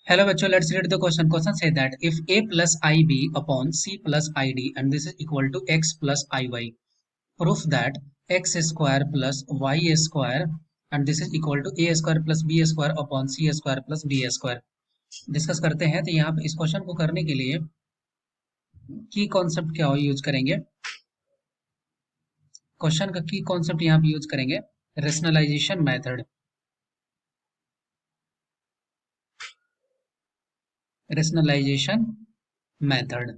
Hello bachcho, let's read the question. Question say that if a plus ib upon c plus id and this is equal to x plus iy, proof that x square plus y square and this is equal to a square plus b square upon c square plus d square. Discuss करते हैं। तो यहाँ पे इस question को करने के लिए की कॉन्सेप्ट क्या यूज करेंगे? क्वेश्चन का की कॉन्सेप्ट यहाँ पे यूज करेंगे रेशनलाइजेशन मेथड। Rationalisation method.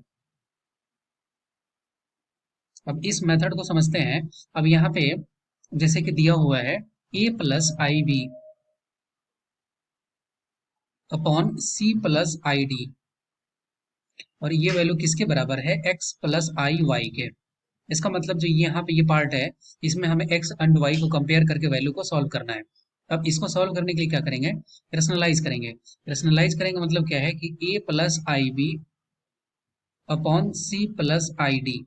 अब इस मेथड को समझते हैं। अब यहाँ पे जैसे कि दिया हुआ है a plus I B upon c plus I D और ये वैल्यू किसके बराबर है? x प्लस आई वाई के। इसका मतलब जो यहाँ पे ये पार्ट है इसमें हमें x एंड y को कंपेयर करके वैल्यू को सॉल्व करना है। अब इसको सॉल्व करने के लिए क्या करेंगे? रेशनलाइज करेंगे। रेशनलाइज करेंगे मतलब क्या है कि a plus I B upon c plus I D.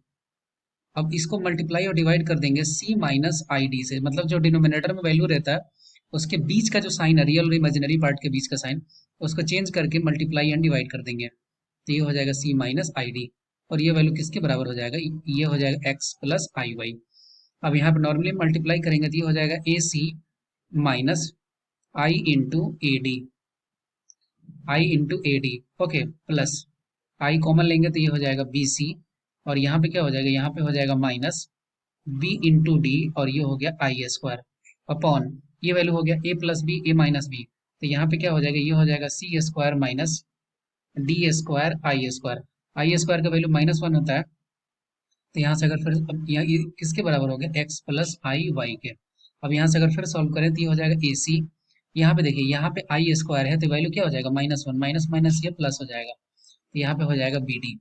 अब इसको मल्टीप्लाई और डिवाइड कर देंगे c माइनस आई डी से, मतलब जो डिनोमिनेटर में वैल्यू रहता है उसके बीच का जो साइन है, रियल और इमेजिनरी पार्ट के बीच का साइन, उसको चेंज करके मल्टीप्लाई एंड डिवाइड कर देंगे। तो ये हो जाएगा c माइनस आई डी और ये वैल्यू किसके बराबर हो जाएगा? ये हो जाएगा x प्लस आई वाई। अब यहाँ पर नॉर्मली मल्टीप्लाई करेंगे तो ये हो जाएगा A C minus I into A D, I into A D, okay, plus I common लेंगे तो ये हो जाएगा बी सी और यहाँ पे क्या हो जाएगा? यहाँ पे हो जाएगा माइनस b इंटू डी और ये हो गया आई स्क्वायर अपॉन ये वैल्यू हो गया a plus B A minus B. तो यहाँ पे क्या हो जाएगा? ये हो जाएगा C square minus D square I square का वैल्यू -1 होता है। तो यहाँ से अगर फिर अब यहाँ ये किसके बराबर हो गया? x प्लस आई वाई के। अब यहाँ से अगर फिर सॉल्व करें तो ये हो जाएगा ए सी। यहाँ पे देखिए यहाँ पे आई स्क्वायर है तो वैल्यू क्या हो जाएगा? -1 माइनस माइनस ये प्लस हो जाएगा तो यहाँ पे हो जाएगा बी डी।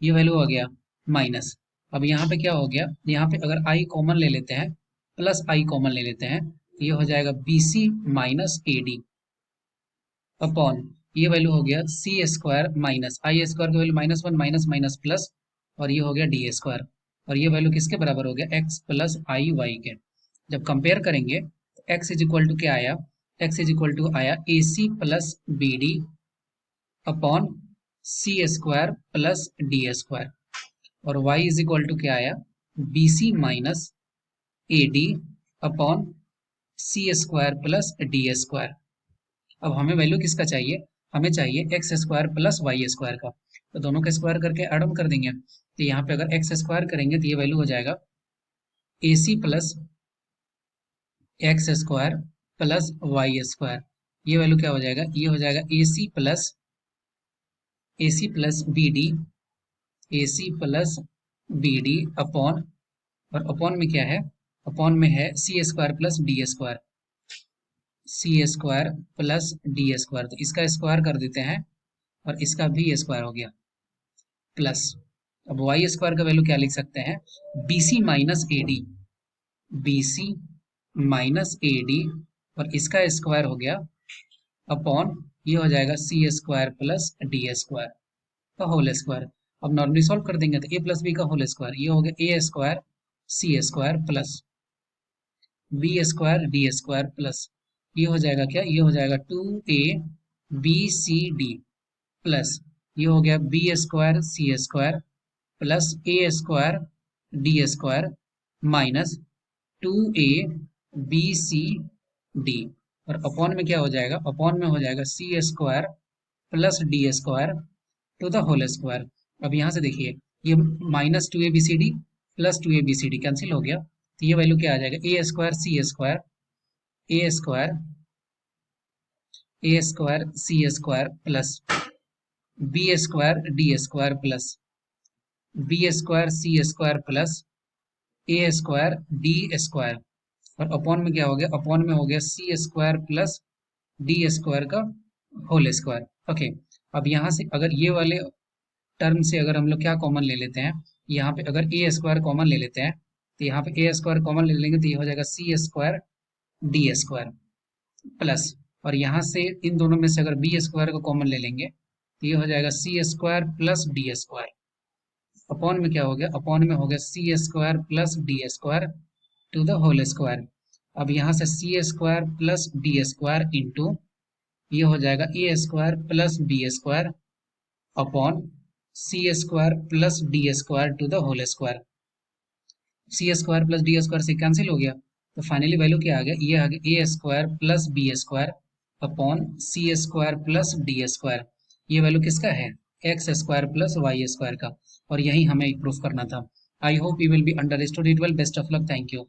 ये वैल्यू हो गया माइनस। अब यहाँ पे क्या हो गया? यहाँ पे अगर आई कॉमन ले लेते हैं, प्लस आई कॉमन ले लेते हैं तो ये हो जाएगा B C minus A D upon ये वैल्यू हो गया C square minus I square की वैल्यू -1 माइनस माइनस प्लस और ये हो गया डी स्क्वायर और ये वैल्यू किसके बराबर हो गया? x प्लस आई वाई के। जब कंपेयर करेंगे तो x इज इक्वल टू क्या आया? x इज इक्वल टू आया A C plus B D upon C square plus D square और y इज इक्वल टू क्या आया? B C minus A D upon C square plus D square. अब हमें value किसका चाहिए? हमें चाहिए X square plus Y square का। तो दोनों का स्क्वायर करके एड ऑन कर देंगे तो यहाँ पे अगर एक्स स्क्वायर करेंगे तो ये वैल्यू हो जाएगा A C plus X square plus Y square. ये वैल्यू क्या हो जाएगा? ये हो जाएगा A C plus B D, A C plus B D upon और अपॉन में क्या है? अपॉन में है C square plus D square, C square plus D square. तो इसका स्क्वायर कर देते हैं और इसका भी स्क्वायर हो गया प्लस। अब वाई स्क्वायर का वैल्यू क्या लिख सकते हैं? B C minus A D, B C minus A D और इसका स्क्वायर हो गया अपॉन ये हो जाएगा C square plus D square का होल स्क्वायर। अब नॉर्मली सॉल्व कर देंगे तो ए प्लस बी का होल स्क्वायर, ये हो गया A square C square plus B square D square plus ये हो जाएगा क्या? ये हो जाएगा 2a B C D plus ये हो गया B square C square plus A square D square minus 2a B C D और अपॉन में क्या हो जाएगा? अपॉन में हो जाएगा C square plus D square to the whole square. अब यहाँ से देखिए ये -2a B C D plus 2a B C D cancel हो गया तो ये वैल्यू क्या आ जाएगा? A square C square, A square, A square C square plus B square D square plus B square C square plus A square D square और upon में क्या हो गया? अपॉन में हो गया C square plus D square का whole square. Okay, अब यहाँ से अगर ये वाले टर्म से अगर हम लोग क्या कॉमन ले लेते हैं, यहाँ पे अगर ए स्क्वायर कॉमन ले लेते हैं तो यहाँ पे ए स्क्वायर कॉमन ले लेंगे तो ये हो जाएगा C square D square plus और यहाँ से इन दोनों में से अगर बी स्क्वायर को कॉमन ले लेंगे तो ये हो जाएगा C square plus D square upon में क्या हो गया? अपॉन में हो गया C square plus D square to the whole square. अब यहाँ से C square plus D square into ये हो जाएगा A square plus B square upon C square plus D square to the whole square. C square plus D square से cancel हो गया, तो फाइनली वैल्यू क्या आ गया, ये आ गया A square plus B square upon C square plus D square. ये वैल्यू किसका है, X square plus Y square का, और यही हमें प्रूफ करना था। I hope you will be understood it well. Best of luck, thank you.